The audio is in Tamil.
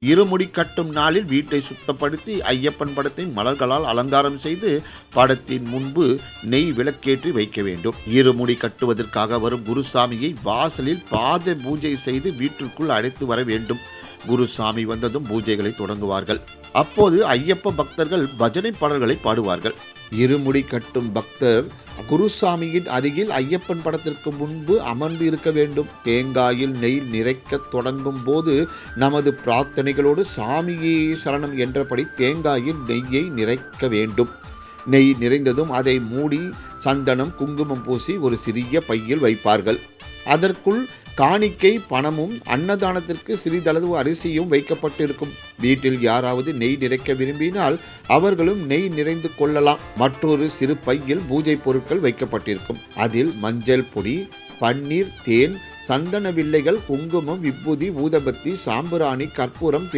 இருமுடி கட்டும் நாளில் வீட்டை சுத்தப்படுத்தி ஐயப்பன் படத்தை மலர்களால் அலங்காரம் செய்து படத்தின் முன்பு நெய் விளக்கேற்றி வைக்க வேண்டும். இருமுடி கட்டுவதற்காக வரும் குருசாமியை வாசலில் பாத பூஜை செய்து வீட்டிற்குள் அழைத்து வர வேண்டும். குருசாமி வந்ததும் பூஜைகளை தொடங்குவார்கள். அப்போது ஐயப்ப பக்தர்கள் பஜனை பாடல்களை பாடுவார்கள். இருமுடி கட்டும் பக்தர் குருசாமியின் அருகில் ஐயப்பன் படத்திற்கு முன்பு அமர்ந்து இருக்க வேண்டும். தேங்காயில் நெய் நிறைக்க தொடங்கும் போது நமது பிரார்த்தனைகளோடு சாமியே சரணம் என்றபடி தேங்காயில் நெய்யை நிறைக்க வேண்டும். நெய் நிறைந்ததும் அதை மூடி சந்தனம் குங்குமம் பூசி ஒரு சிறிய பையில் வைப்பார்கள். அதற்குள் காணிக்கை பணமும் அன்னதானத்திற்கு சிறிதளவு அரிசியும் வைக்கப்பட்டிருக்கும். வீட்டில் யாராவது நெய் நிறைக்க விரும்பினால் அவர்களும் நெய் நிறைந்து கொள்ளலாம். மற்றொரு சிறு பையில் பூஜை பொருட்கள் வைக்கப்பட்டிருக்கும். அதில் மஞ்சள் பொடி, பன்னீர், தேன், சந்தன வில்லைகள், குங்குமம், விபூதி, ஊதபத்தி, சாம்பிராணி, கற்பூரம்,